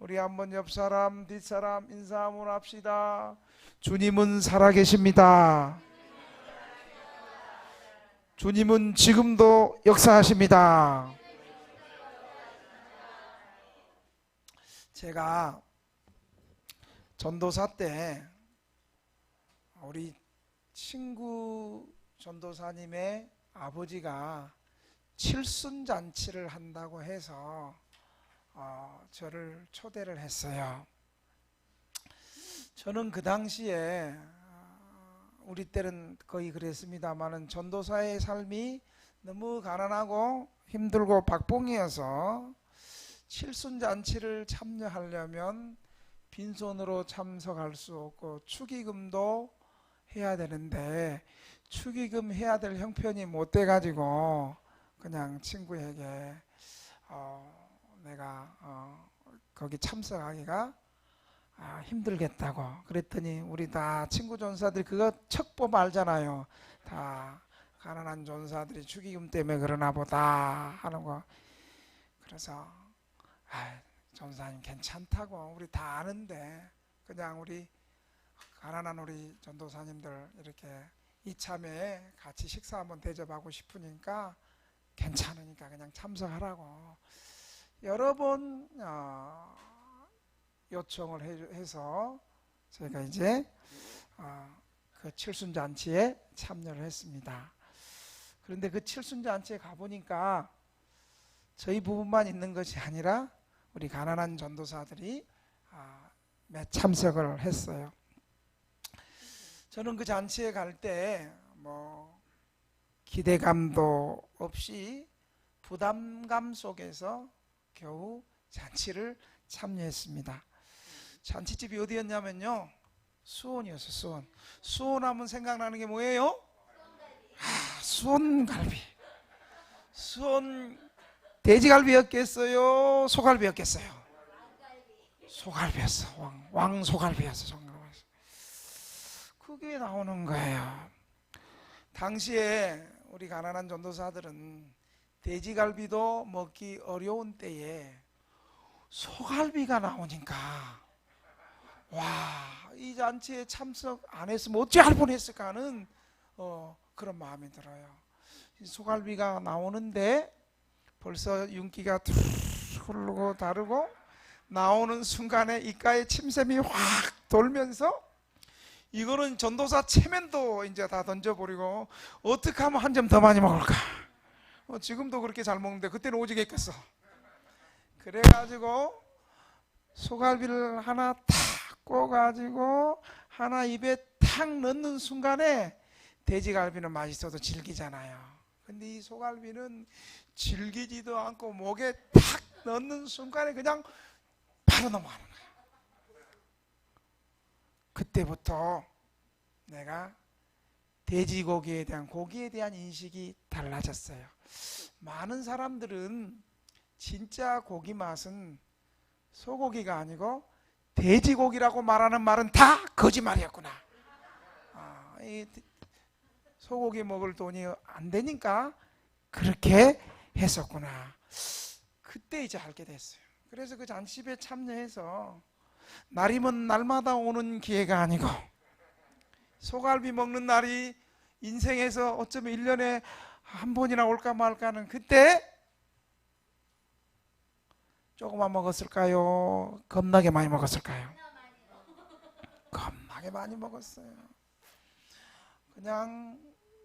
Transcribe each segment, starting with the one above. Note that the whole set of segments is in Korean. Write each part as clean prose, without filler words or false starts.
우리 한번 옆 사람 뒷사람 인사 한번 합시다. 주님은 살아계십니다. 주님은 지금도 역사하십니다. 제가 전도사 때 우리 친구 전도사님의 아버지가 칠순잔치를 한다고 해서 저를 초대를 했어요. 저는 그 당시에 우리 때는 거의 그랬습니다만은 전도사의 삶이 너무 가난하고 힘들고 박봉이어서 칠순잔치를 참여하려면 빈손으로 참석할 수 없고 축의금도 해야 되는데 축의금 해야 될 형편이 못 돼가지고 그냥 친구에게 내가 거기 참석하기가 힘들겠다고 그랬더니 우리 다 친구 전사들이 그거 척보면 알잖아요. 다 가난한 전사들이 축의금 때문에 그러나 보다 하는 거. 그래서 전사님 괜찮다고 우리 다 아는데 그냥 우리 가난한 우리 전도사님들 이렇게 이참에 같이 식사 한번 대접하고 싶으니까 괜찮으니까 그냥 참석하라고 여러 번 요청을 해서 저희가 이제 그 칠순잔치에 참여를 했습니다. 그런데 그 칠순잔치에 가보니까 저희 부부만 있는 것이 아니라 우리 가난한 전도사들이 참석을 했어요. 저는 그 잔치에 갈 때 기대감도 없이 부담감 속에서 겨우 잔치를 참여했습니다. 잔치집이 어디였냐면요, 수원이었어요. 수원. 수원하면 생각나는 게 뭐예요? 수원갈비. 수원 돼지갈비였겠어요? 소갈비였겠어요? 소갈비였어. 왕소갈비였어. 그게 나오는 거예요. 당시에 우리 가난한 전도사들은 돼지갈비도 먹기 어려운 때에 소갈비가 나오니까 이 잔치에 참석 안 했으면 어찌할 뻔했을까 하는 그런 마음이 들어요. 소갈비가 나오는데 벌써 윤기가 툭 흐르고 다르고 나오는 순간에 입가에 침샘이 확 돌면서 이거는 전도사 체면도 이제 다 던져버리고 어떻게 하면 한 점 더 많이 먹을까? 지금도 그렇게 잘 먹는데 그때는 오지겠겠어. 그래가지고 소갈비를 하나 탁 꼬가지고 하나 입에 탁 넣는 순간에 돼지갈비는 맛있어도 질기잖아요. 근데 이 소갈비는 질기지도 않고 목에 탁 넣는 순간에 그냥 바로 넘어가는 거예요. 그때부터 내가 돼지고기에 대한 고기에 대한 인식이 달라졌어요. 많은 사람들은 진짜 고기 맛은 소고기가 아니고 돼지고기라고 말하는 말은 다 거짓말이었구나. 이 소고기 먹을 돈이 안 되니까 그렇게 했었구나. 그때 이제 알게 됐어요. 그래서 그 잔치집에 참여해서 날이면 날마다 오는 기회가 아니고 소갈비 먹는 날이 인생에서 어쩌면 1년에 한 번이나 올까 말까 하는 그때 조금만 먹었을까요? 겁나게 많이 먹었을까요? 겁나게 많이 먹었어요. 그냥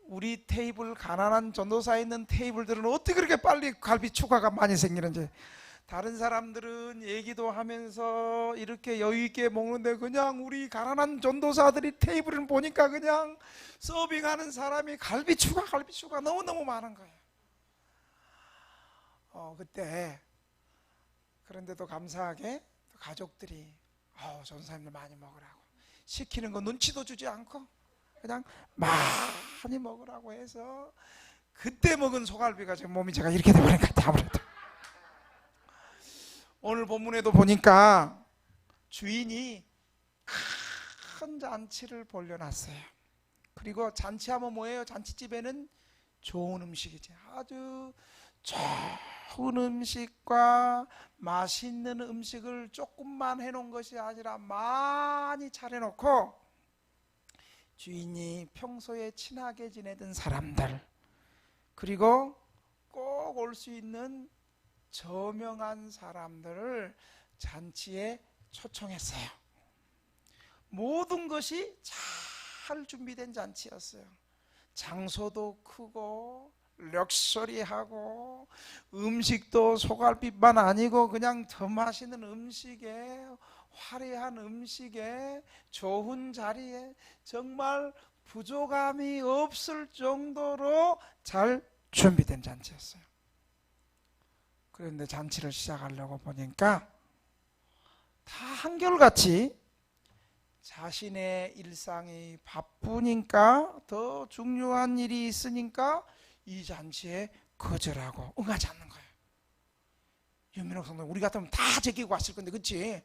우리 테이블, 가난한 전도사에 있는 테이블들은 어떻게 그렇게 빨리 갈비 추가가 많이 생기는지. 다른 사람들은 얘기도 하면서 이렇게 여유있게 먹는데 그냥 우리 가난한 전도사들이 테이블을 보니까 그냥 서빙하는 사람이 갈비 추가 너무너무 많은 거예요. 그때 그런데도 감사하게 가족들이 전도사님들 많이 먹으라고 시키는 거 눈치도 주지 않고 그냥 많이 먹으라고 해서 그때 먹은 소갈비가 지금 몸이 제가 이렇게 돼버린 것 같아요. 아무래도 오늘 본문에도 보니까 주인이 큰 잔치를 벌려놨어요. 그리고 잔치하면 뭐예요? 잔치집에는 좋은 음식이지. 아주 좋은 음식과 맛있는 음식을 조금만 해놓은 것이 아니라 많이 차려놓고 주인이 평소에 친하게 지내던 사람들, 그리고 꼭 올 수 있는 저명한 사람들을 잔치에 초청했어요. 모든 것이 잘 준비된 잔치였어요. 장소도 크고 럭셔리하고 음식도 소갈비만 아니고 그냥 더 맛있는 음식에 화려한 음식에 좋은 자리에 정말 부족함이 없을 정도로 잘 준비된 잔치였어요. 그런데 잔치를 시작하려고 보니까 다 한결같이 자신의 일상이 바쁘니까 더 중요한 일이 있으니까 이 잔치에 거절하고 응하지 않는 거예요. 윤민옥 성도 우리 같으면 다 제끼고 왔을 건데, 그렇지?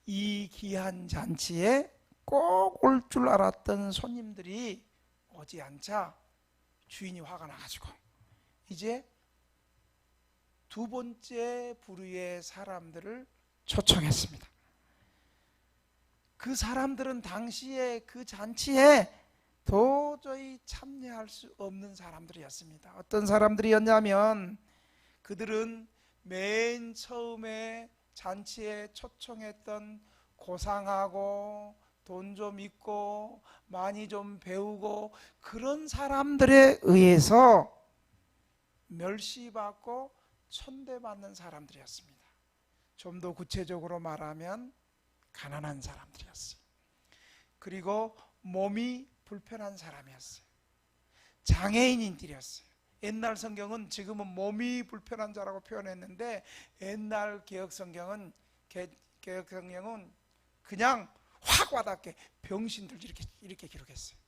이 귀한 잔치에 꼭 올 줄 알았던 손님들이 오지 않자 주인이 화가 나가지고 이제 두 번째 부류의 사람들을 초청했습니다. 그 사람들은 당시에 그 잔치에 도저히 참여할 수 없는 사람들이었습니다. 어떤 사람들이었냐면 그들은 맨 처음에 잔치에 초청했던 고상하고 돈 좀 있고 많이 좀 배우고 그런 사람들에 의해서 멸시받고 천대받는 사람들이었습니다. 좀 더 구체적으로 말하면 가난한 사람들이었어요. 그리고 몸이 불편한 사람이었어요. 장애인들이었어요. 옛날 성경은 지금은 몸이 불편한 자라고 표현했는데 옛날 개혁 성경은 그냥 확 와닿게 병신들 이렇게 기록했어요.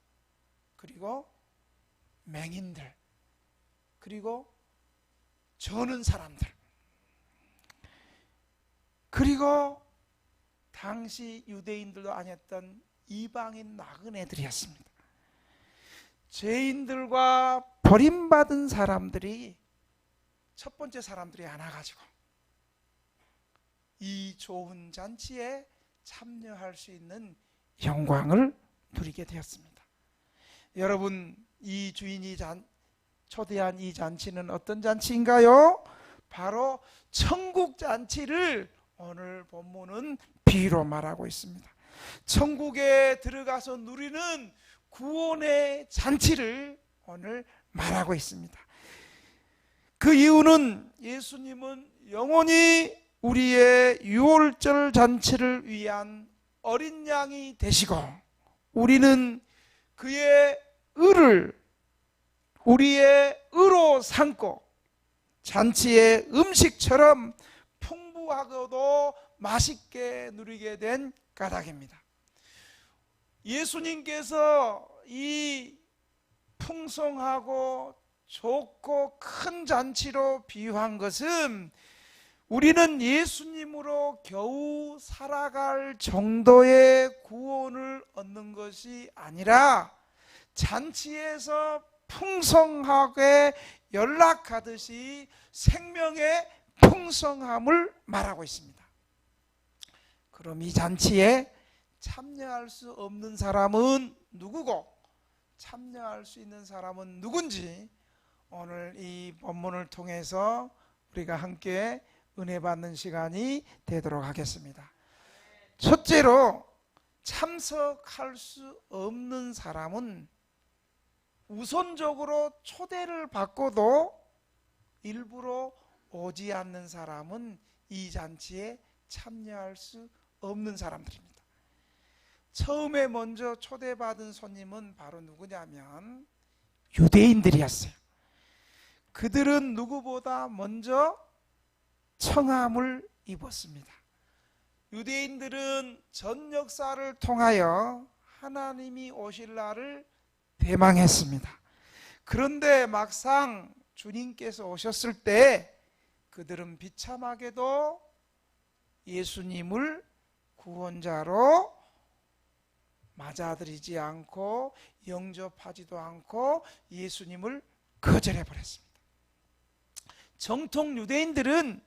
그리고 맹인들, 그리고 저는 사람들, 그리고 당시 유대인들도 아니었던 이방인 나그네들이었습니다. 죄인들과 버림받은 사람들이 첫 번째 사람들이 안아가지고 이 좋은 잔치에 참여할 수 있는 영광을 누리게 되었습니다. 여러분, 이 주인이 초대한 이 잔치는 어떤 잔치인가요? 바로 천국 잔치를 오늘 본문은 비유로 말하고 있습니다. 천국에 들어가서 누리는 구원의 잔치를 오늘 말하고 있습니다. 그 이유는 예수님은 영원히 우리의 유월절 잔치를 위한 어린 양이 되시고 우리는 그의 의를 우리의 의로 삼고 잔치의 음식처럼 풍부하고도 맛있게 누리게 된 까닭입니다. 예수님께서 이 풍성하고 좋고 큰 잔치로 비유한 것은 우리는 예수님으로 겨우 살아갈 정도의 구원을 얻는 것이 아니라 잔치에서 풍성하게 연락하듯이 생명의 풍성함을 말하고 있습니다. 그럼 이 잔치에 참여할 수 없는 사람은 누구고 참여할 수 있는 사람은 누군지 오늘 이 본문을 통해서 우리가 함께 은혜 받는 시간이 되도록 하겠습니다. 첫째로 참석할 수 없는 사람은 우선적으로 초대를 받고도 일부러 오지 않는 사람은 이 잔치에 참여할 수 없는 사람들입니다. 처음에 먼저 초대받은 손님은 바로 누구냐면 유대인들이었어요. 그들은 누구보다 먼저 청함을 입었습니다. 유대인들은 전 역사를 통하여 하나님이 오실 날을 대망했습니다. 그런데 막상 주님께서 오셨을 때 그들은 비참하게도 예수님을 구원자로 맞아들이지 않고 영접하지도 않고 예수님을 거절해 버렸습니다. 정통 유대인들은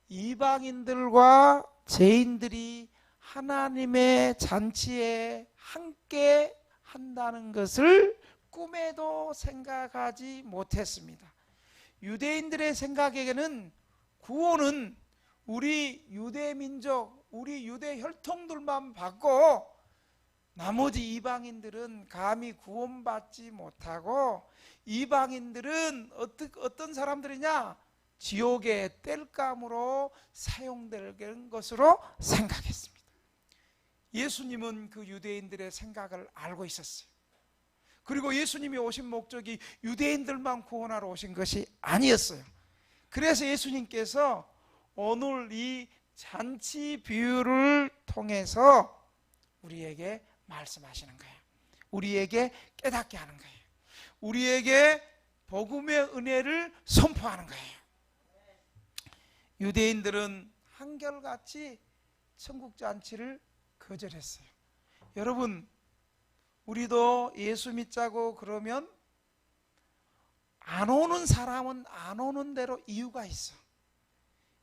이방인들과 죄인들이 하나님의 잔치에 함께 한다는 것을 꿈에도 생각하지 못했습니다. 유대인들의 생각에는 구원은 우리 유대 민족, 우리 유대 혈통들만 받고 나머지 이방인들은 감히 구원받지 못하고, 이방인들은 어떤 사람들이냐? 지옥의 땔감으로 사용될 것으로 생각했습니다. 예수님은 그 유대인들의 생각을 알고 있었어요. 그리고 예수님이 오신 목적이 유대인들만 구원하러 오신 것이 아니었어요. 그래서 예수님께서 오늘 이 잔치 비유를 통해서 우리에게 말씀하시는 거예요. 우리에게 깨닫게 하는 거예요. 우리에게 복음의 은혜를 선포하는 거예요. 유대인들은 한결같이 천국 잔치를 거절했어요. 여러분, 우리도 예수 믿자고 그러면 안 오는 사람은 안 오는 대로 이유가 있어.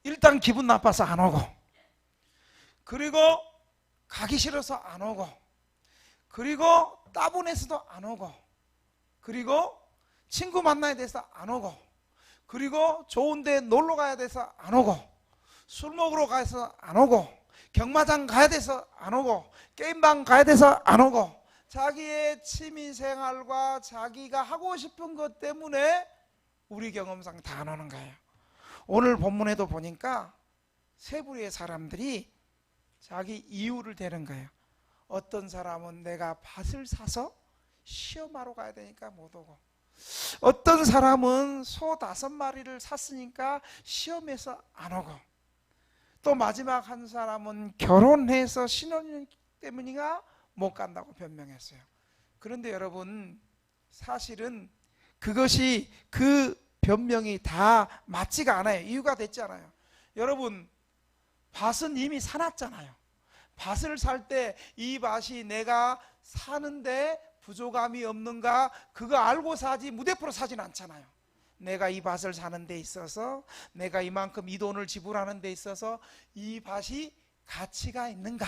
일단 기분 나빠서 안 오고, 그리고 가기 싫어서 안 오고, 그리고 따분해서도 안 오고, 그리고 친구 만나야 돼서 안 오고, 그리고 좋은 데 놀러 가야 돼서 안 오고, 술 먹으러 가서 안 오고, 경마장 가야 돼서 안 오고, 게임방 가야 돼서 안 오고, 자기의 취미생활과 자기가 하고 싶은 것 때문에 우리 경험상 다 안 오는 거예요. 오늘 본문에도 보니까 세 부류의 사람들이 자기 이유를 대는 거예요. 어떤 사람은 내가 밭을 사서 시험하러 가야 되니까 못 오고, 어떤 사람은 소 5마리를 샀으니까 시험해서 안 오고, 또 마지막 한 사람은 결혼해서 신혼여행 때문인가 못 간다고 변명했어요. 그런데 여러분, 사실은 그것이 그 변명이 다 맞지가 않아요. 이유가 됐지 않아요. 여러분, 밭은 이미 사놨잖아요. 밭을 살 때 이 밭이 내가 사는데 부족함이 없는가 그거 알고 사지 무대포로 사진 않잖아요. 내가 이 밭을 사는 데 있어서, 내가 이만큼 이 돈을 지불하는 데 있어서 이 밭이 가치가 있는가,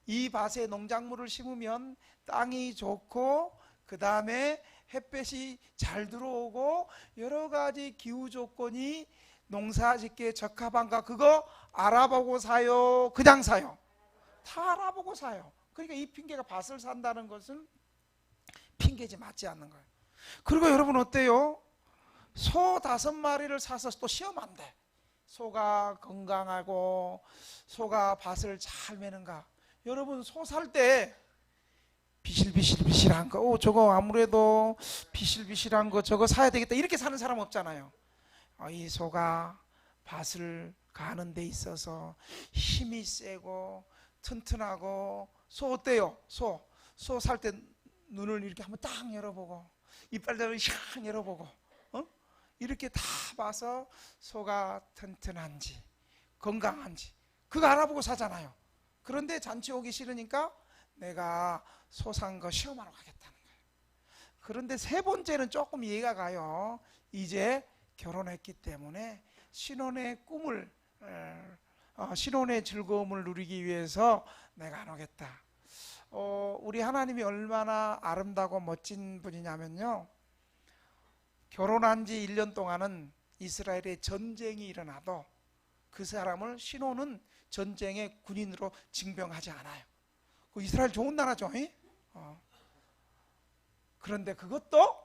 이 밭에 농작물을 심으면 땅이 좋고 그 다음에 햇볕이 잘 들어오고 여러 가지 기후 조건이 농사 짓기에 적합한가, 그거 알아보고 사요, 그냥 사요? 다 알아보고 사요. 그러니까 이 핑계가 밭을 산다는 것은 핑계지 맞지 않는 거예요. 그리고 여러분 어때요? 소 5마리를 사서 또 시험한대. 소가 건강하고 소가 밭을 잘 매는가. 여러분, 소 살 때 비실비실비실한 거, 저거 아무래도 비실비실한 거 저거 사야 되겠다, 이렇게 사는 사람 없잖아요. 이 소가 밭을 가는 데 있어서 힘이 세고 튼튼하고. 소 어때요? 소 살 때 눈을 이렇게 한번 딱 열어보고, 이빨대로 샥 열어보고, 이렇게 다 봐서 소가 튼튼한지 건강한지 그거 알아보고 사잖아요. 그런데 잔치 오기 싫으니까 내가 소 산 거 시험하러 가겠다는 거예요. 그런데 세 번째는 조금 이해가 가요. 이제 결혼했기 때문에 신혼의 꿈을, 신혼의 즐거움을 누리기 위해서 내가 안 오겠다. 우리 하나님이 얼마나 아름다고 멋진 분이냐면요, 결혼한 지 1년 동안은 이스라엘에 전쟁이 일어나도 그 사람을, 신혼은 전쟁의 군인으로 징병하지 않아요. 그 이스라엘 좋은 나라죠. 그런데 그것도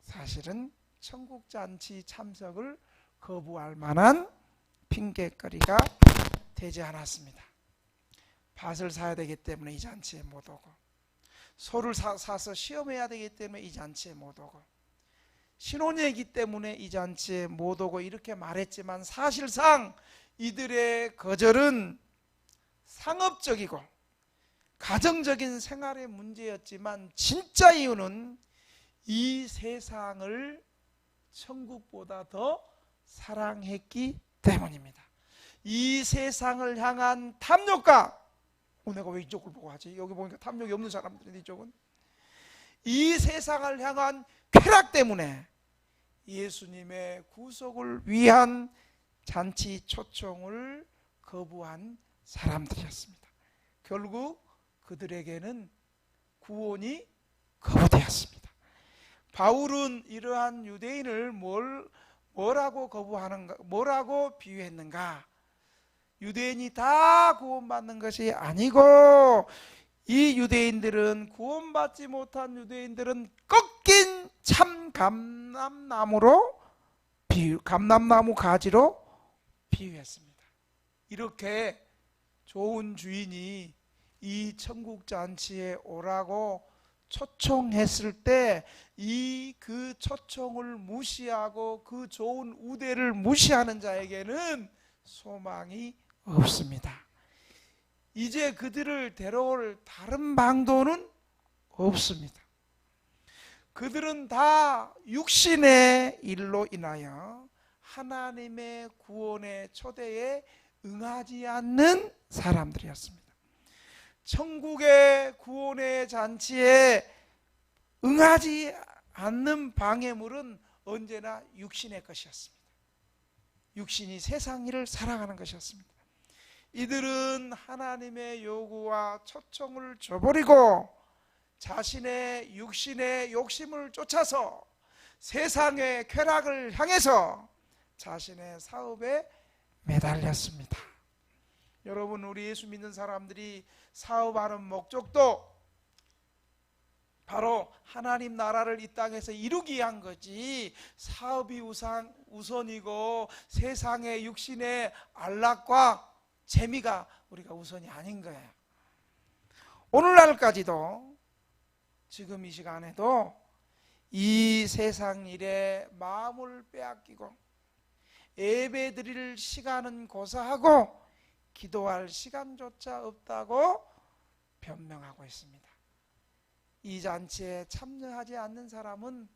사실은 천국잔치 참석을 거부할 만한 핑계거리가 되지 않았습니다. 밭을 사야 되기 때문에 이 잔치에 못 오고, 소를 사서 시험해야 되기 때문에 이 잔치에 못 오고, 신혼이기 때문에 이 잔치에 못 오고, 이렇게 말했지만 사실상 이들의 거절은 상업적이고 가정적인 생활의 문제였지만 진짜 이유는 이 세상을 천국보다 더 사랑했기 때문입니다. 이 세상을 향한 탐욕과, 내가 왜 이쪽을 보고 하지? 여기 보니까 탐욕이 없는 사람들인데, 이쪽은 이 세상을 향한 쾌락 때문에 예수님의 구속을 위한 잔치 초청을 거부한 사람들이었습니다. 결국 그들에게는 구원이 거부되었습니다. 바울은 이러한 유대인을 뭐라고 거부하는가, 뭐라고 비유했는가? 유대인이 다 구원받는 것이 아니고 이 유대인들은, 구원받지 못한 유대인들은 꺾인 참 감람나무 가지로 비유했습니다. 이렇게 좋은 주인이 이 천국 잔치에 오라고 초청했을 때 그 초청을 무시하고 그 좋은 우대를 무시하는 자에게는 소망이 없습니다. 이제 그들을 데려올 다른 방도는 없습니다. 그들은 다 육신의 일로 인하여 하나님의 구원의 초대에 응하지 않는 사람들이었습니다. 천국의 구원의 잔치에 응하지 않는 방해물은 언제나 육신의 것이었습니다. 육신이 세상 일을 사랑하는 것이었습니다. 이들은 하나님의 요구와 초청을 저버리고 자신의 육신의 욕심을 쫓아서 세상의 쾌락을 향해서 자신의 사업에 매달렸습니다. 여러분, 우리 예수 믿는 사람들이 사업하는 목적도 바로 하나님 나라를 이 땅에서 이루기 위한 거지, 사업이 우선이고 세상의 육신의 안락과 재미가 우리가 우선이 아닌 거예요. 오늘날까지도, 지금 이 시간에도 이 세상 일에 마음을 빼앗기고 예배 드릴 시간은 고사하고 기도할 시간조차 없다고 변명하고 있습니다. 이 잔치에 참여하지 않는 사람은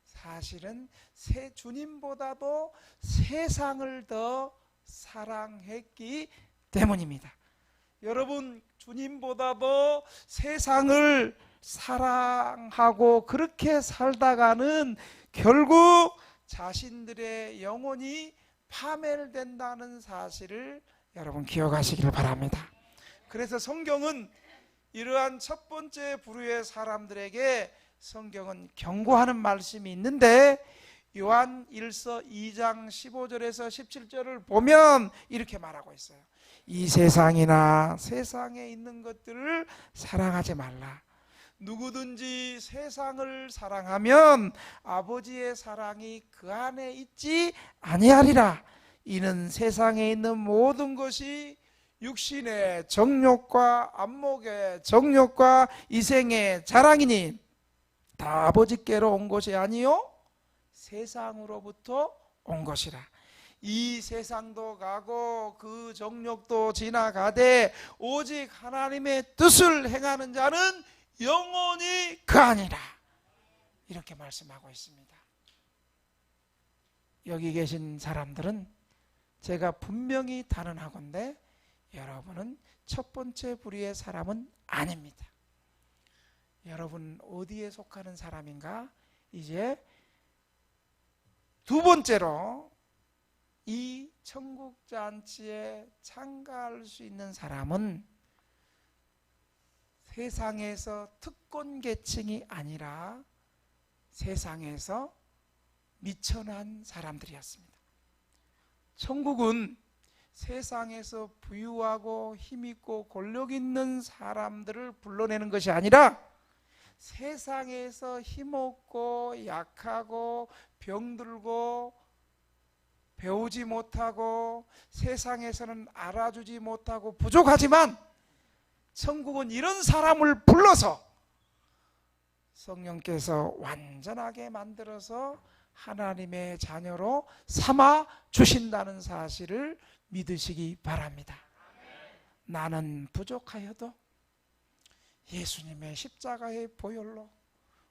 사실은 주님보다도 세상을 더 사랑했기 때문입니다. 여러분, 주님보다도 세상을 사랑하고 그렇게 살다가는 결국 자신들의 영혼이 파멸된다는 사실을 여러분 기억하시길 바랍니다. 그래서 성경은 이러한 첫 번째 부류의 사람들에게 성경은 경고하는 말씀이 있는데, 요한 1서 2장 15절에서 17절을 보면 이렇게 말하고 있어요. 이 세상이나 세상에 있는 것들을 사랑하지 말라. 누구든지 세상을 사랑하면 아버지의 사랑이 그 안에 있지 아니하리라. 이는 세상에 있는 모든 것이 육신의 정욕과 안목의 정욕과 이생의 자랑이니 다 아버지께로 온 것이 아니요 세상으로부터 온 것이라. 이 세상도 가고 그 정욕도 지나가되 오직 하나님의 뜻을 행하는 자는 영원히 그 아니라. 이렇게 말씀하고 있습니다. 여기 계신 사람들은 제가 분명히 단언하건대 여러분은 첫 번째 부류의 사람은 아닙니다. 여러분 어디에 속하는 사람인가? 이제 두 번째로 이 천국 잔치에 참가할 수 있는 사람은 세상에서 특권 계층이 아니라 세상에서 미천한 사람들이었습니다. 천국은 세상에서 부유하고 힘있고 권력 있는 사람들을 불러내는 것이 아니라 세상에서 힘없고 약하고 병들고 배우지 못하고 세상에서는 알아주지 못하고 부족하지만 천국은 이런 사람을 불러서 성령께서 완전하게 만들어서 하나님의 자녀로 삼아 주신다는 사실을 믿으시기 바랍니다. 나는 부족하여도 예수님의 십자가의 보혈로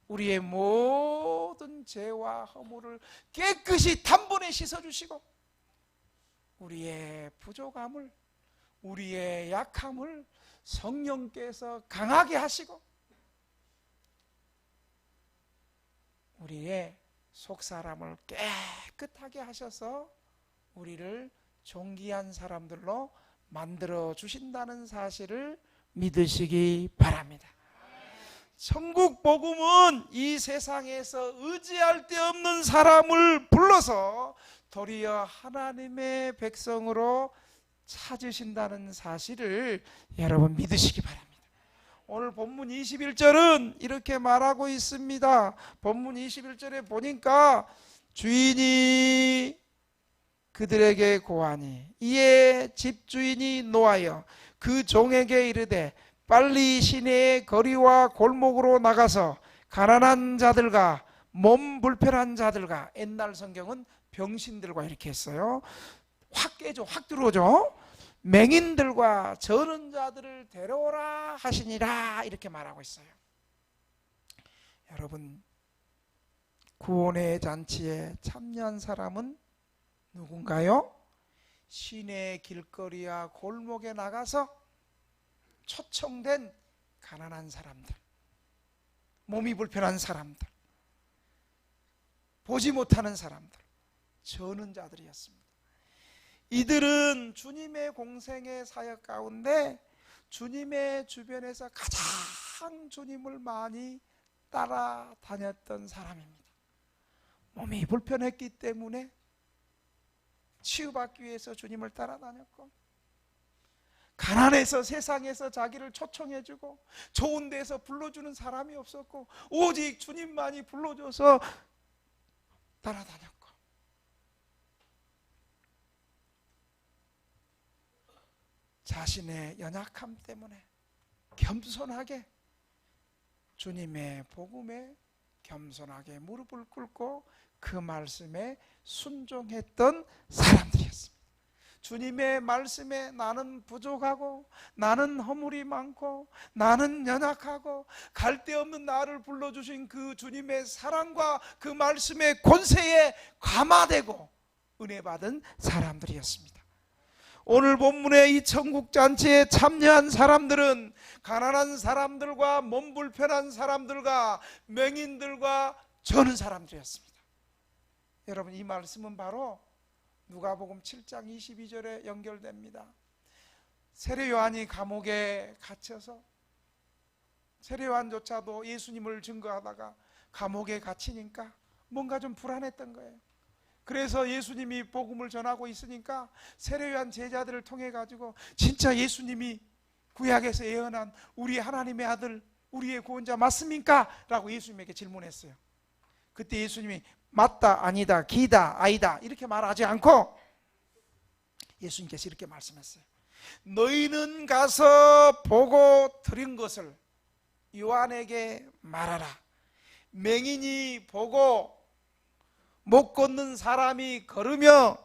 우리의 모든 죄와 허물을 깨끗이 단번에 씻어주시고 우리의 부족함을, 우리의 약함을 성령께서 강하게 하시고 우리의 속 사람을 깨끗하게 하셔서 우리를 존귀한 사람들로 만들어 주신다는 사실을 믿으시기 바랍니다. 천국 복음은 이 세상에서 의지할 데 없는 사람을 불러서 도리어 하나님의 백성으로 찾으신다는 사실을 여러분 믿으시기 바랍니다. 오늘 본문 21절은 이렇게 말하고 있습니다. 본문 21절에 보니까 주인이 그들에게 고하니 이에 집주인이 노하여 그 종에게 이르되 빨리 시내의 거리와 골목으로 나가서 가난한 자들과 몸 불편한 자들과, 옛날 성경은 병신들과 이렇게 했어요. 확 깨져, 확 들어오죠. 맹인들과 저는 자들을 데려오라 하시니라 이렇게 말하고 있어요. 여러분, 구원의 잔치에 참여한 사람은 누군가요? 시내 길거리와 골목에 나가서 초청된 가난한 사람들, 몸이 불편한 사람들, 보지 못하는 사람들, 저는 자들이었습니다. 이들은 주님의 공생의 사역 가운데 주님의 주변에서 가장 주님을 많이 따라다녔던 사람입니다. 몸이 불편했기 때문에 치유받기 위해서 주님을 따라다녔고, 가난해서 세상에서 자기를 초청해주고 좋은 데서 불러주는 사람이 없었고 오직 주님만이 불러줘서 따라다녔고, 자신의 연약함 때문에 겸손하게 주님의 복음에 겸손하게 무릎을 꿇고 그 말씀에 순종했던 사람들이었습니다. 주님의 말씀에 나는 부족하고 나는 허물이 많고 나는 연약하고 갈 데 없는 나를 불러주신 그 주님의 사랑과 그 말씀의 권세에 감화되고 은혜 받은 사람들이었습니다. 오늘 본문의 이 천국잔치에 참여한 사람들은 가난한 사람들과 몸 불편한 사람들과 맹인들과 저는 사람들이었습니다. 여러분, 이 말씀은 바로 누가복음 7장 22절에 연결됩니다. 세례 요한이 감옥에 갇혀서 세례 요한조차도 예수님을 증거하다가 감옥에 갇히니까 뭔가 좀 불안했던 거예요. 그래서 예수님이 복음을 전하고 있으니까 세례 요한 제자들을 통해 가지고 진짜 예수님이 구약에서 예언한 우리 하나님의 아들, 우리의 구원자 맞습니까? 라고 예수님에게 질문했어요. 그때 예수님이 맞다, 아니다, 기다, 아니다 이렇게 말하지 않고 예수님께서 이렇게 말씀했어요. 너희는 가서 보고 들은 것을 요한에게 말하라. 맹인이 보고 못 걷는 사람이 걸으며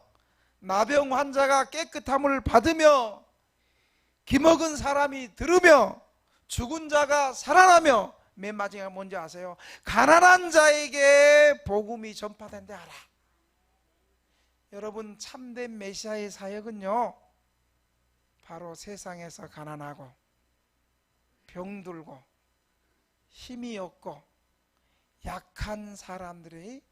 나병 환자가 깨끗함을 받으며 기먹은 사람이 들으며 죽은 자가 살아나며, 맨 마지막에 뭔지 아세요? 가난한 자에게 복음이 전파된다 하라. 여러분, 참된 메시아의 사역은요 바로 세상에서 가난하고 병들고 힘이 없고 약한 사람들의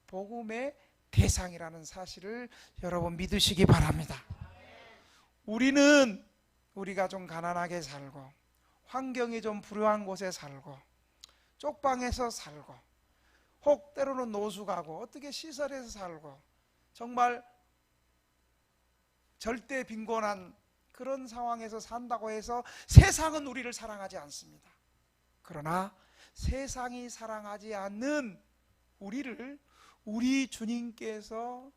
복음의 대상이라는 사실을 여러분 믿으시기 바랍니다. 우리가 좀 가난하게 살고 환경이 좀 불우한 곳에 살고 쪽방에서 살고 혹 때로는 노수 가고 어떻게 시설에서 살고 정말 절대 빈곤한 그런 상황에서 산다고 해서 세상은 우리를 사랑하지 않습니다. 그러나 세상이 사랑하지 않는 우리를 우리 주님께서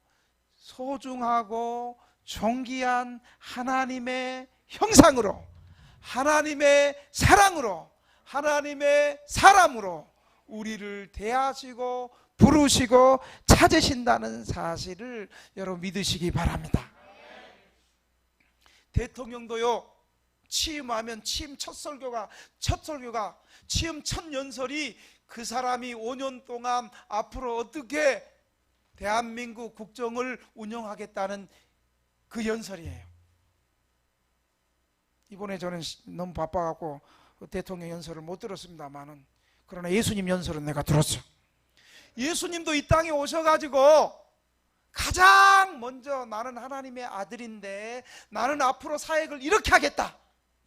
소중하고 존귀한 하나님의 형상으로, 하나님의 사랑으로, 하나님의 사람으로 우리를 대하시고 부르시고 찾으신다는 사실을 여러분 믿으시기 바랍니다. 대통령도요, 취임하면 취임 첫 설교가 취임 첫 연설이 그 사람이 5년 동안 앞으로 어떻게 대한민국 국정을 운영하겠다는 그 연설이에요. 이번에 저는 너무 바빠갖고 대통령 연설을 못 들었습니다만은, 그러나 예수님 연설은 내가 들었어요. 예수님도 이 땅에 오셔가지고 가장 먼저 나는 하나님의 아들인데 나는 앞으로 사역을 이렇게 하겠다,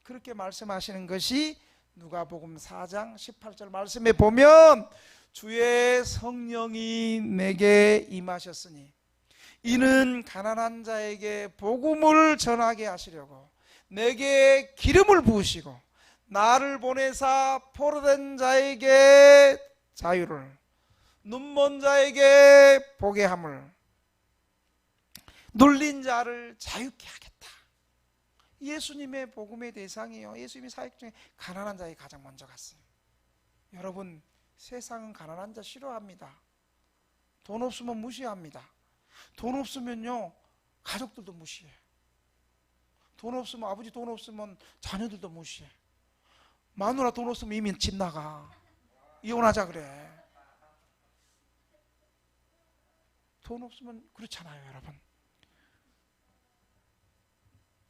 그렇게 말씀하시는 것이 누가복음 4장 18절 말씀에 보면, 주의 성령이 내게 임하셨으니 이는 가난한 자에게 복음을 전하게 하시려고 내게 기름을 부으시고 나를 보내사 포로된 자에게 자유를, 눈먼 자에게 보게 함을, 눌린 자를 자유케 하겠다. 예수님의 복음의 대상이에요. 예수님이 사역 중에 가난한 자에 가장 먼저 갔어요. 여러분, 세상은 가난한 자 싫어합니다. 돈 없으면 무시합니다. 돈 없으면요, 가족들도 무시해. 돈 없으면, 아버지 돈 없으면 자녀들도 무시해. 마누라 돈 없으면 이미 집 나가. 이혼하자 그래. 돈 없으면 그렇잖아요, 여러분.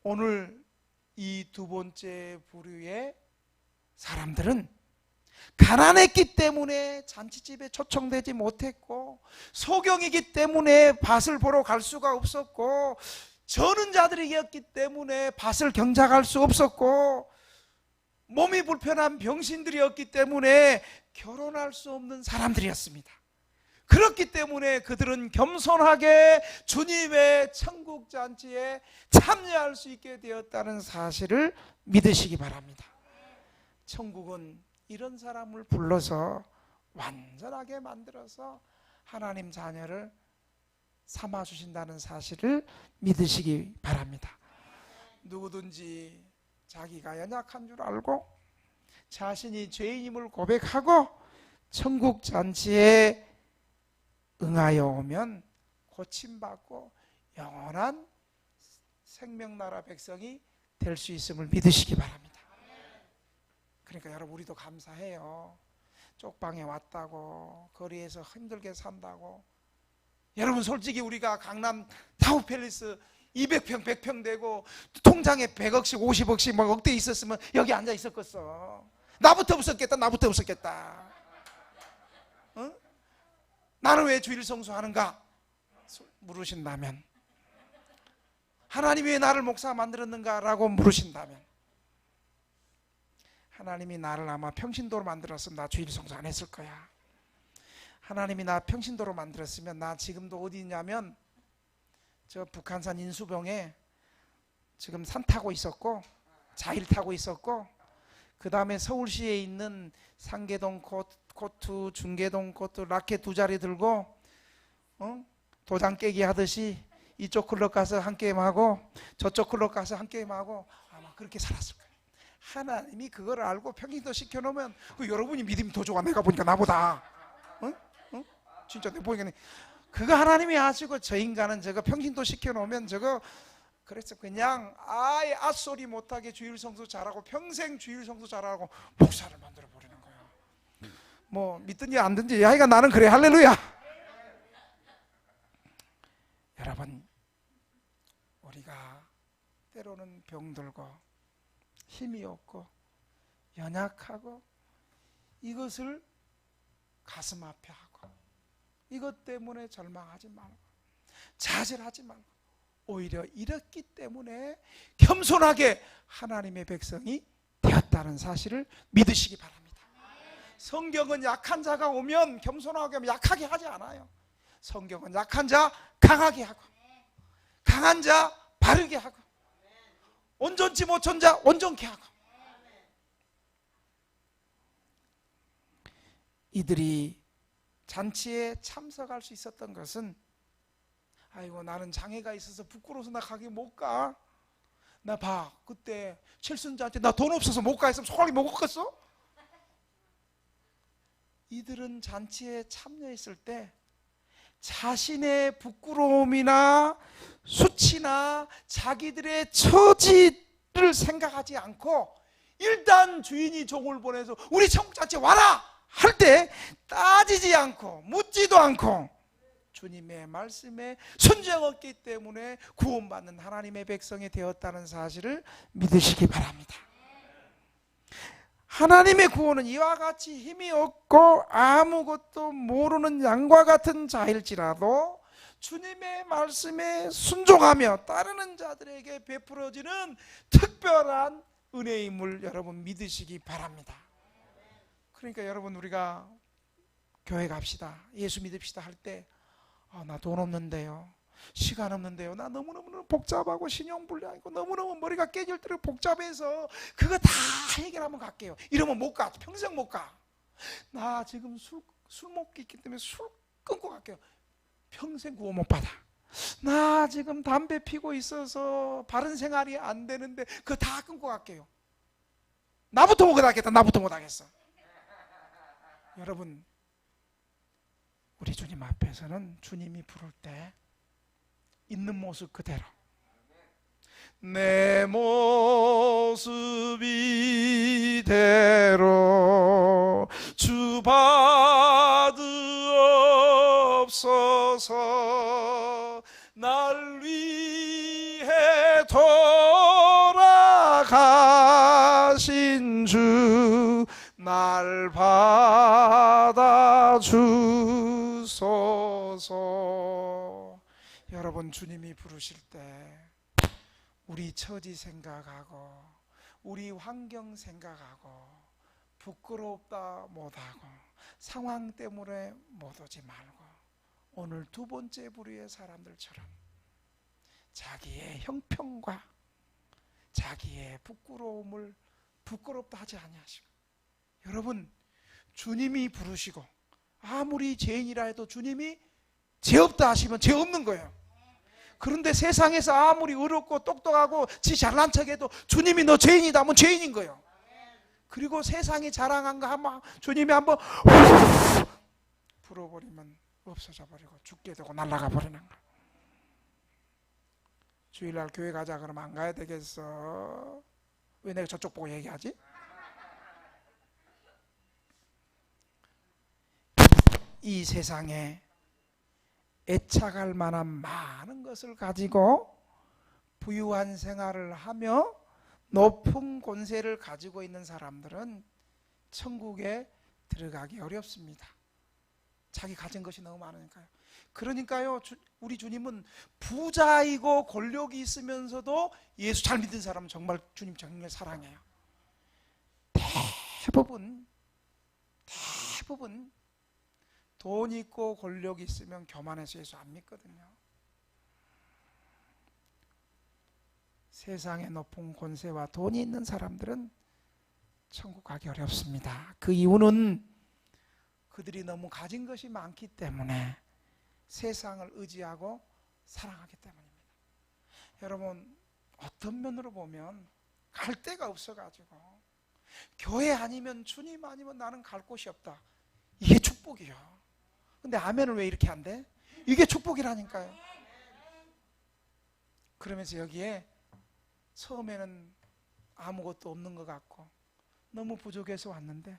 오늘 이 두 번째 부류의 사람들은 가난했기 때문에 잔치집에 초청되지 못했고, 소경이기 때문에 밭을 보러 갈 수가 없었고, 저는 자들이었기 때문에 밭을 경작할 수 없었고, 몸이 불편한 병신들이었기 때문에 결혼할 수 없는 사람들이었습니다. 그렇기 때문에 그들은 겸손하게 주님의 천국 잔치에 참여할 수 있게 되었다는 사실을 믿으시기 바랍니다. 천국은 이런 사람을 불러서 완전하게 만들어서 하나님 자녀를 삼아주신다는 사실을 믿으시기 바랍니다. 누구든지 자기가 연약한 줄 알고 자신이 죄인임을 고백하고 천국 잔치에 응하여 오면 고침받고 영원한 생명나라 백성이 될 수 있음을 믿으시기 바랍니다. 그러니까 여러분, 우리도 감사해요. 쪽방에 왔다고, 거리에서 힘들게 산다고. 여러분, 솔직히 우리가 강남 타우팰리스 200평 100평 되고 통장에 100억씩 50억씩 막 억대 있었으면 여기 앉아 있었겠어. 나부터 없었겠다. 어? 나는 왜 주일 성수하는가 물으신다면, 하나님이 왜 나를 목사 만들었는가 라고 물으신다면, 하나님이 나를 아마 평신도로 만들었으면 나 주일 성수 안 했을 거야. 하나님이 나 평신도로 만들었으면 나 지금도 어디 있냐면 저 북한산 인수봉에 지금 산 타고 있었고, 자일 타고 있었고, 그 다음에 서울시에 있는 상계동 코트, 중계동 코트 라켓 2자리 들고 도장 깨기 하듯이 이쪽 클럽 가서 한 게임하고 저쪽 클럽 가서 한 게임하고 아마 그렇게 살았을 거예요. 하나님이 그걸 알고 평신도 시켜놓으면 여러분이 믿음이 더 좋아. 내가 보니까 나보다. 진짜 내가 보니까 그거 하나님이 아시고, 저 인간은 저거 평신도 시켜놓으면 저거, 그래서 그냥 아예 앗소리 못하게 주일 성수 잘하고 평생 주일 성수 잘하고 목사를 만들어 버리는 거야. 뭐 믿든지 안 듣든지 하여간 나는 그래. 할렐루야. 여러분, 우리가 때로는 병들고 힘이 없고 연약하고 이것을 가슴 앞에 하고 이것 때문에 절망하지 말고 좌절하지 말고, 오히려 이렇기 때문에 겸손하게 하나님의 백성이 되었다는 사실을 믿으시기 바랍니다. 성경은 약한 자가 오면 겸손하게 하면 약하게 하지 않아요. 성경은 약한 자 강하게 하고, 강한 자 바르게 하고, 온전치 못한 자 온전케 하고. 이들이 잔치에 참석할 수 있었던 것은, 아이고 나는 장애가 있어서 부끄러워서 나 가기 못 가. 나 봐, 그때 칠순자한테 나 돈 없어서 못 가 했으면 소갈이 먹었겠어? 이들은 잔치에 참여했을 때 자신의 부끄러움이나 수치나 자기들의 처지를 생각하지 않고, 일단 주인이 종을 보내서 우리 천국 잔치에 와라 할 때 따지지 않고 묻지도 않고 주님의 말씀에 순종했기 때문에 구원받는 하나님의 백성이 되었다는 사실을 믿으시기 바랍니다. 하나님의 구원은 이와 같이 힘이 없고 아무것도 모르는 양과 같은 자일지라도 주님의 말씀에 순종하며 따르는 자들에게 베풀어지는 특별한 은혜임을 여러분 믿으시기 바랍니다. 그러니까 여러분, 우리가 교회 갑시다, 예수 믿읍시다 할 때 나 돈 없는데요, 시간 없는데요, 나 너무너무 복잡하고 신용불량이고 너무너무 머리가 깨질 대로 복잡해서 그거 다 해결하면 갈게요, 이러면 못 가. 평생 못 가. 나 지금 술 먹기 있기 때문에 술 끊고 갈게요. 평생 구원 못 받아. 나 지금 담배 피고 있어서 바른 생활이 안 되는데 그거 다 끊고 갈게요. 나부터 못 하겠다. 나부터 못 하겠어. 여러분, 우리 주님 앞에서는 주님이 부를 때 있는 모습 그대로, 내 모습 이대로 주 받으옵소서, 날 위해 돌아가신 주 날 받아주소서. 여러분, 주님이 부르실 때 우리 처지 생각하고 우리 환경 생각하고 부끄럽다 못하고 상황 때문에 못 오지 말고 오늘 두 번째 부류의 사람들처럼 자기의 형편과 자기의 부끄러움을 부끄럽다 하지 아니하시고, 여러분, 주님이 부르시고 아무리 죄인이라 해도 주님이 죄 없다 하시면 죄 없는 거예요. 그런데 세상에서 아무리 어렵고 똑똑하고 지 잘난 척해도 주님이 너 죄인이다 하면 죄인인 거예요. 그리고 세상이 자랑한 거 한번 주님이 한번 불어버리면 없어져 버리고 죽게 되고 날아가 버리는 거예요. 주일날 교회 가자 그러면 안 가야 되겠어? 왜 내가 저쪽 보고 얘기하지? 이 세상에 애착할 만한 많은 것을 가지고 부유한 생활을 하며 높은 권세를 가지고 있는 사람들은 천국에 들어가기 어렵습니다. 자기 가진 것이 너무 많으니까요. 그러니까요, 우리 주님은 부자이고 권력이 있으면서도 예수 잘 믿는 사람은 정말 주님 정말 사랑해요. 대부분 돈 있고 권력 있으면 교만해서 예수 안 믿거든요. 세상의 높은 권세와 돈이 있는 사람들은 천국 가기 어렵습니다. 그 이유는 그들이 너무 가진 것이 많기 때문에 세상을 의지하고 사랑하기 때문입니다. 여러분, 어떤 면으로 보면 갈 데가 없어가지고 교회 아니면 주님 아니면 나는 갈 곳이 없다, 이게 축복이요. 근데 아멘을 왜 이렇게 안 돼? 이게 축복이라니까요. 그러면서 여기에 처음에는 아무것도 없는 것 같고 너무 부족해서 왔는데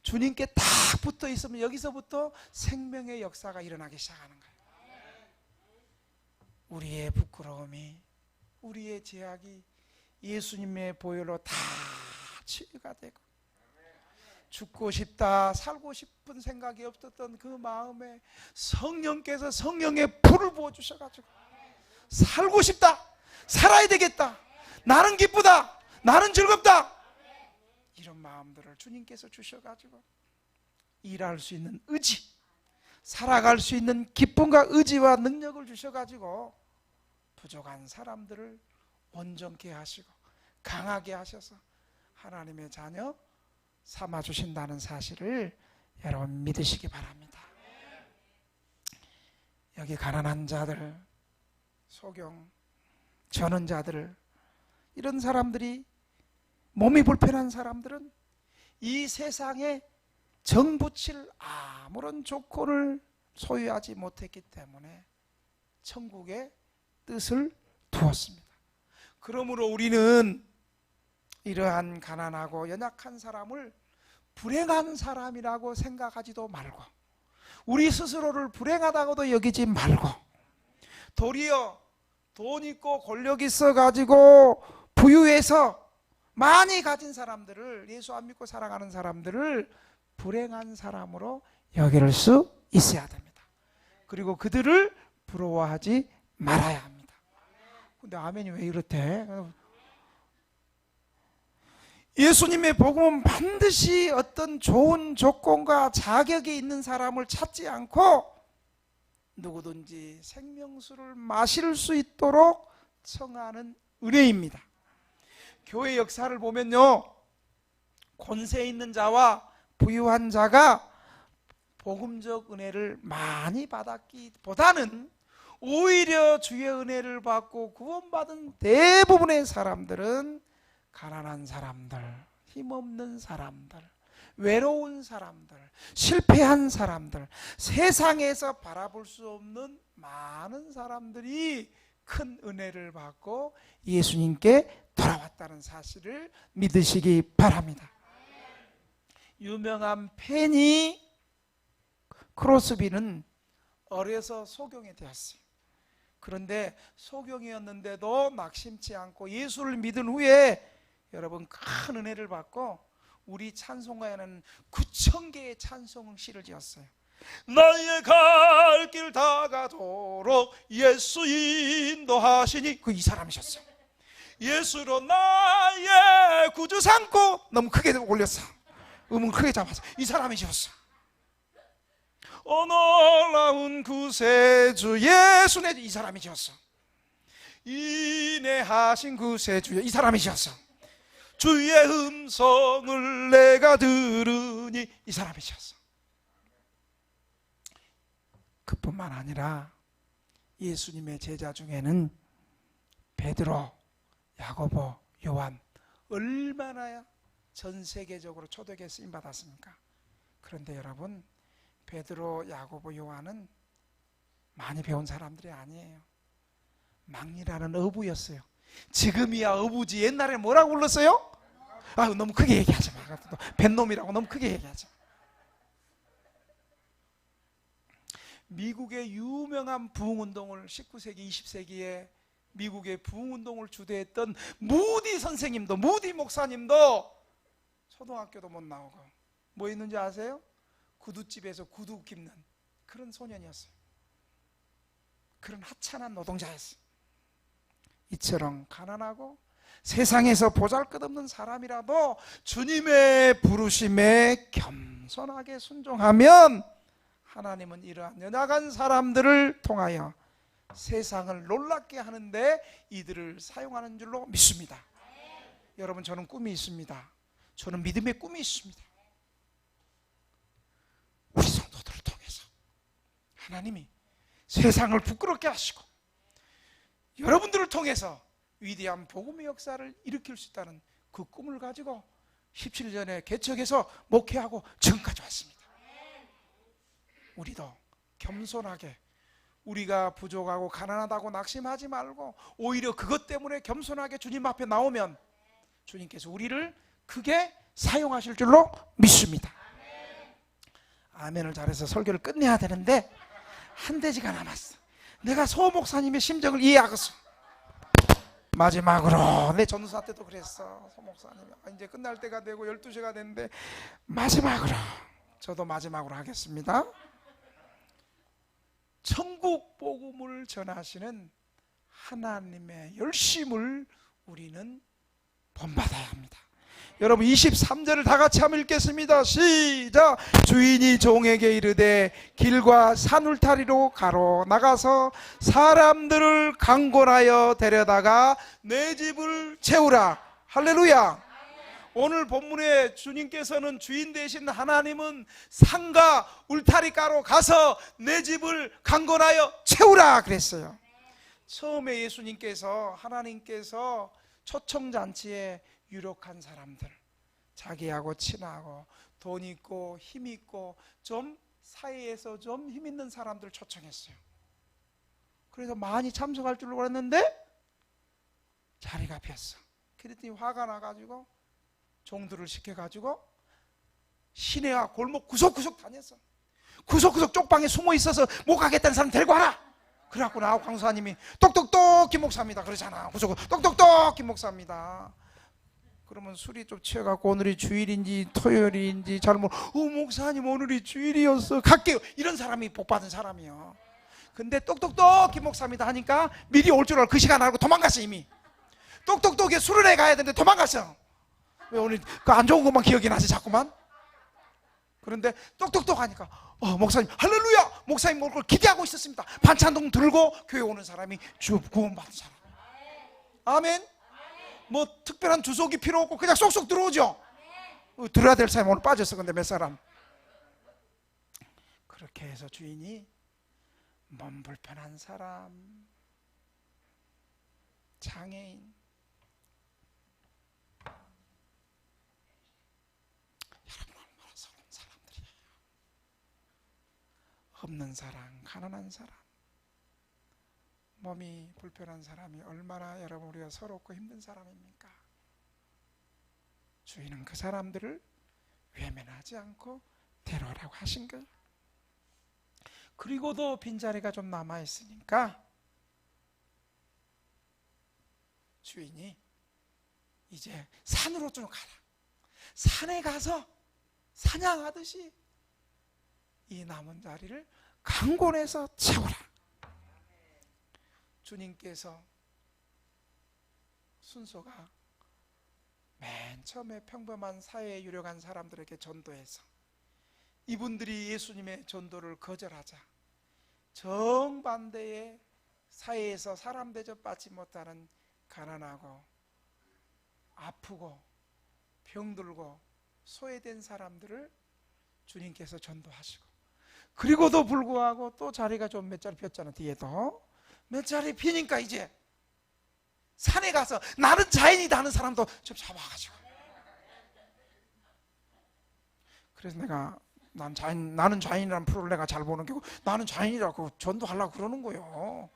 주님께 딱 붙어 있으면 여기서부터 생명의 역사가 일어나기 시작하는 거예요. 우리의 부끄러움이, 우리의 제약이 예수님의 보혈로 다 치유가 되고, 죽고 싶다, 살고 싶은 생각이 없었던 그 마음에 성령께서 성령의 불을 부어주셔가지고 살고 싶다, 살아야 되겠다, 나는 기쁘다, 나는 즐겁다, 이런 마음들을 주님께서 주셔가지고 일할 수 있는 의지, 살아갈 수 있는 기쁨과 의지와 능력을 주셔가지고 부족한 사람들을 온전케 하시고 강하게 하셔서 하나님의 자녀 삼아주신다는 사실을 여러분 믿으시기 바랍니다. 여기 가난한 자들, 소경, 전원자들, 이런 사람들이, 몸이 불편한 사람들은 이 세상에 정붙일 아무런 조건을 소유하지 못했기 때문에 천국의 뜻을 두었습니다. 그러므로 우리는 이러한 가난하고 연약한 사람을 불행한 사람이라고 생각하지도 말고 우리 스스로를 불행하다고도 여기지 말고 도리어 돈 있고 권력 있어 가지고 부유해서 많이 가진 사람들을, 예수 안 믿고 살아가는 사람들을 불행한 사람으로 여길 수 있어야 됩니다. 그리고 그들을 부러워하지 말아야 합니다. 근데 아멘이 왜 이렇대? 예수님의 복음은 반드시 어떤 좋은 조건과 자격이 있는 사람을 찾지 않고 누구든지 생명수를 마실 수 있도록 청하는 은혜입니다. 교회 역사를 보면요, 권세 있는 자와 부유한 자가 복음적 은혜를 많이 받았기보다는 오히려 주의 은혜를 받고 구원받은 대부분의 사람들은 가난한 사람들, 힘없는 사람들, 외로운 사람들, 실패한 사람들, 세상에서 바라볼 수 없는 많은 사람들이 큰 은혜를 받고 예수님께 돌아왔다는 사실을 믿으시기 바랍니다. 유명한 페니 크로스비는 어려서 소경이 되었어요. 그런데 소경이었는데도 낙심치 않고 예수를 믿은 후에 여러분 큰 은혜를 받고 우리 찬송가에는 9,000개의 찬송시를 지었어요. 나의 갈 길 다가도록 예수 인도하시니, 그 이 사람이셨어요. 예수로 나의 구주 삼고, 너무 크게 올렸어. 음을 크게 잡아서 이 사람이셨어. 놀라운 구세주 예수 내, 이 사람이셨어. 인내하신 구세주, 이 사람이셨어. 주의 음성을 내가 들으니, 이 사람이셨어. 그뿐만 아니라 예수님의 제자 중에는 베드로, 야고보, 요한, 얼마나 전 세계적으로 초대교회에 쓰임 받았습니까? 그런데 여러분, 베드로, 야고보, 요한은 많이 배운 사람들이 아니에요. 막리라는 어부였어요. 지금이야 어부지, 옛날에 뭐라고 불렀어요? 아유, 너무 크게 얘기하지 마. 뱃놈이라고 너무 크게 얘기하지 마. 미국의 유명한 부흥운동을 19세기, 20세기에 미국의 부흥운동을 주도했던 무디 선생님도, 무디 목사님도 초등학교도 못 나오고 뭐 있는지 아세요? 구두집에서 구두 깁는 그런 소년이었어요. 그런 하찮은 노동자였어요. 이처럼 가난하고 세상에서 보잘것없는 사람이라도 주님의 부르심에 겸손하게 순종하면 하나님은 이러한 연약한 사람들을 통하여 세상을 놀랍게 하는데 이들을 사용하는 줄로 믿습니다. 여러분, 저는 꿈이 있습니다. 저는 믿음의 꿈이 있습니다. 우리 성도들을 통해서 하나님이 세상을 부끄럽게 하시고 여러분들을 통해서 위대한 복음의 역사를 일으킬 수 있다는 그 꿈을 가지고 17년에 개척해서 목회하고 지금까지 왔습니다. 우리도 겸손하게, 우리가 부족하고 가난하다고 낙심하지 말고 오히려 그것 때문에 겸손하게 주님 앞에 나오면 주님께서 우리를 크게 사용하실 줄로 믿습니다. 아멘을 잘해서 설교를 끝내야 되는데 한 대지가 남았어. 내가 소 목사님의 심정을 이해하겠어. 마지막으로, 내 전도사 때도 그랬어. 소 목사님, 이제 끝날 때가 되고 12시가 됐는데 마지막으로, 저도 마지막으로 하겠습니다. 천국 복음을 전하시는 하나님의 열심을 우리는 본받아야 합니다. 여러분 23절을 다 같이 한번 읽겠습니다. 시작. 주인이 종에게 이르되 길과 산울타리로 가로 나가서 사람들을 강권하여 데려다가 내 집을 채우라. 할렐루야. 오늘 본문에 주님께서는, 주인 되신 하나님은 산과 울타리가로 가서 내 집을 강권하여 채우라 그랬어요. 처음에 예수님께서, 하나님께서 초청잔치에 유력한 사람들, 자기하고 친하고 돈 있고 힘 있고 좀 사이에서 좀 힘 있는 사람들 초청했어요. 그래서 많이 참석할 줄로 알았는데 자리가 비었어. 그랬더니 화가 나가지고 종들을 시켜가지고 시내와 골목 구석구석 다녔어. 구석구석 쪽방에 숨어 있어서 못 가겠다는 사람 데리고 와라. 그래갖고 나하고 강사님이 똑똑똑 김 목사입니다 그러잖아. 구석구석 똑똑똑 김 목사입니다. 그러면 술이 좀 취해갖고 오늘이 주일인지 토요일인지 잘 목사님 오늘이 주일이었어 갈게요, 이런 사람이 복받은 사람이요. 근데 똑똑똑히 목사입니다 하니까 미리 올 줄 알고 그 시간 알고 도망갔어. 이미 똑똑똑히 술을 해 가야 되는데 도망갔어. 왜 오늘 그 안 좋은 것만 기억이 나지 자꾸만. 그런데 똑똑똑 하니까 목사님 할렐루야, 목사님 올 걸 기대하고 있었습니다. 반찬동 들고 교회 오는 사람이 구원받은 사람. 아멘. 뭐 특별한 주석이 필요 없고 그냥 쏙쏙 들어오죠. 들어야 될 사람이 오늘 빠졌어. 근데 몇 사람 그렇게 해서 주인이 몸 불편한 사람, 장애인, 여러분 얼마나 서러운 사람들이에요. 없는 사람, 가난한 사람, 몸이 불편한 사람이 얼마나 여러분 우리가 서럽고 힘든 사람입니까? 주인은 그 사람들을 외면하지 않고 데려오라고 하신 거예요. 그리고도 빈자리가 좀 남아있으니까 주인이 이제 산으로 좀 가라. 산에 가서 사냥하듯이 이 남은 자리를 강권해서 채우라. 주님께서 순서가 맨 처음에 평범한 사회에 유력한 사람들에게 전도해서 이분들이 예수님의 전도를 거절하자 정반대의 사회에서 사람 대접받지 못하는 가난하고 아프고 병들고 소외된 사람들을 주님께서 전도하시고, 그리고도 불구하고 또 자리가 좀 몇 자리 폈잖아. 뒤에도 몇 자리 피니까 이제 산에 가서 나는 자연이다 하는 사람도 좀 잡아가지고, 그래서 내가 나는 자연이라는 프로를 내가 잘 보는 게고 나는 자연이라고 전도하려고 그러는 거예요.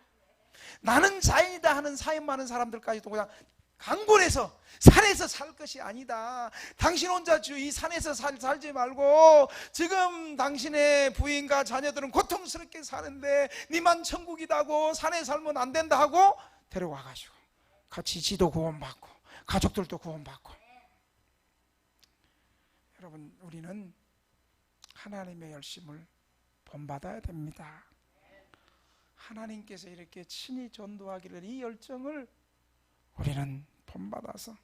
나는 자연이다 하는 사연 많은 사람들까지도 그냥 강권해서 산에서 살 것이 아니다. 당신 혼자 이 산에서 살지 말고 지금 당신의 부인과 자녀들은 고통스럽게 사는데 니만 천국이다고 산에 살면 안 된다 하고 데려와가지고 같이 지도 구원받고 가족들도 구원받고. 여러분, 우리는 하나님의 열심을 본받아야 됩니다. 하나님께서 이렇게 친히 전도하기를 이 열정을 우리는 본받아서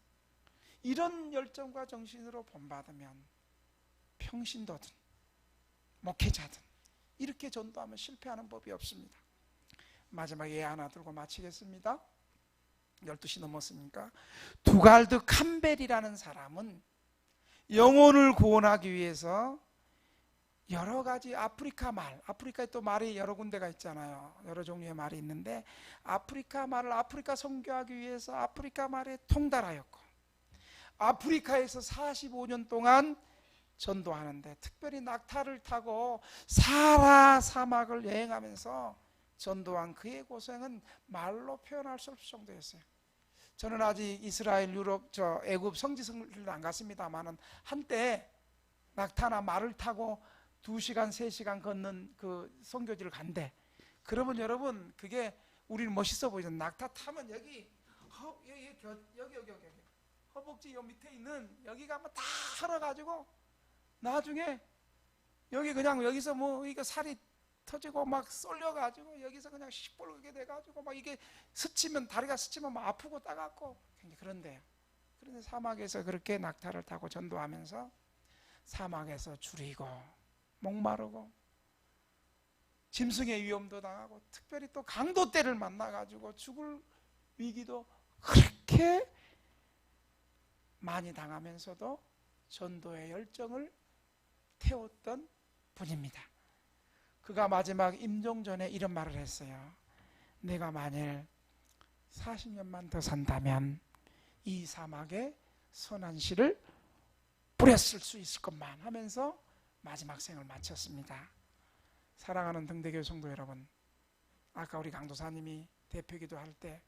이런 열정과 정신으로 본받으면 평신도든 목회자든 이렇게 전도하면 실패하는 법이 없습니다. 마지막에 예 하나 들고 마치겠습니다. 12시 넘었으니까. 두갈드 캠벨이라는 사람은 영혼을 구원하기 위해서 여러 가지 아프리카에 또 말이 여러 군데가 있잖아요. 여러 종류의 말이 있는데 아프리카 말을 아프리카 선교하기 위해서 아프리카 말에 통달하였고, 아프리카에서 45년 동안 전도하는데 특별히 낙타를 타고 사하라 사막을 여행하면서 전도한 그의 고생은 말로 표현할 수 없을 정도였어요. 저는 아직 이스라엘, 유럽, 애굽 성지성을 안 갔습니다만은 한때 낙타나 말을 타고 2시간, 3시간 걷는 그 선교지를 간대. 그러면 여러분 그게 우리는 멋있어 보이죠. 낙타 타면 여기 허벅지 요 밑에 있는 여기가 한번 다 헐어가지고 나중에 여기 그냥 여기서 뭐 이거 살이 터지고 막 쏠려가지고 여기서 그냥 시뻘게 돼가지고 막 이게 스치면 다리가 스치면 막 아프고 따갑고 그런데요. 그런데 사막에서 그렇게 낙타를 타고 전도하면서 사막에서 줄이고 목마르고 짐승의 위험도 당하고 특별히 또 강도 때를 만나가지고 죽을 위기도 그렇게 많이 당하면서도 전도의 열정을 태웠던 분입니다. 그가 마지막 임종 전에 이런 말을 했어요. 내가 만일 40년만 더 산다면 이 사막에 선한 씨를 뿌렸을 수 있을 것만 하면서 마지막 생을 마쳤습니다. 사랑하는 등대교회 성도 여러분, 아까 우리 강도사님이 대표기도 할 때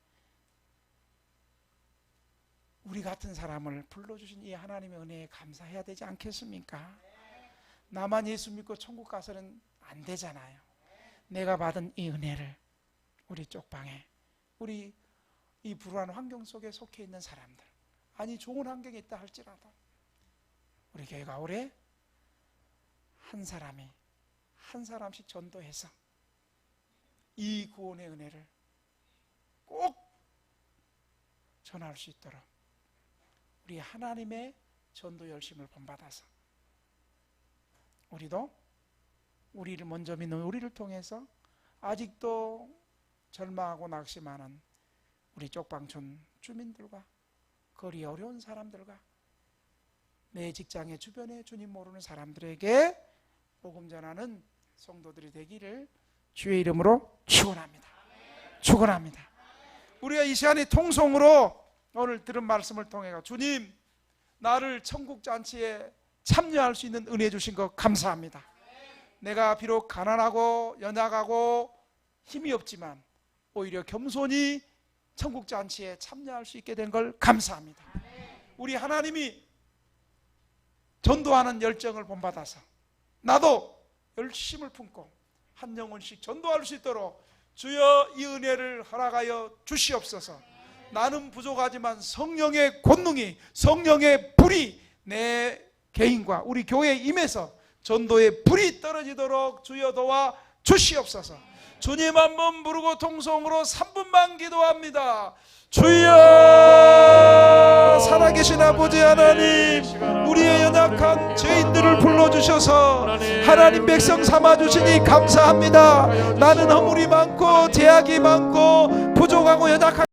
우리 같은 사람을 불러주신 이 하나님의 은혜에 감사해야 되지 않겠습니까? 나만 예수 믿고 천국 가서는 안 되잖아요. 내가 받은 이 은혜를 우리 쪽방에, 우리 이 불우한 환경 속에 속해 있는 사람들, 아니 좋은 환경에 있다 할지라도 우리 교회가 올해 한 사람씩 전도해서 이 구원의 은혜를 꼭 전할 수 있도록 우리 하나님의 전도 열심을 본받아서 우리도 우리를 먼저 믿는 우리를 통해서 아직도 절망하고 낙심하는 우리 쪽방촌 주민들과 거리 어려운 사람들과 내 직장의 주변에 주님 모르는 사람들에게 복음 전하는 성도들이 되기를 주의 이름으로 축원합니다. 축원합니다. 우리가 이 시간에 통성으로 오늘 들은 말씀을 통해 주님 나를 천국 잔치에 참여할 수 있는 은혜 주신 것 감사합니다. 내가 비록 가난하고 연약하고 힘이 없지만 오히려 겸손히 천국 잔치에 참여할 수 있게 된 걸 감사합니다. 우리 하나님이 전도하는 열정을 본받아서 나도 열심을 품고 한 영혼씩 전도할 수 있도록 주여 이 은혜를 허락하여 주시옵소서. 나는 부족하지만 성령의 권능이 성령의 불이 내 개인과 우리 교회에 임해서 전도의 불이 떨어지도록 주여 도와 주시옵소서. 주님 한번 부르고 통성으로 3분만 기도합니다. 주여 살아계신 아버지 하나님 우리의 연약한 죄인들을 불러주셔서 하나님 백성 삼아주시니 감사합니다. 나는 허물이 많고 제약이 많고 부족하고 연약한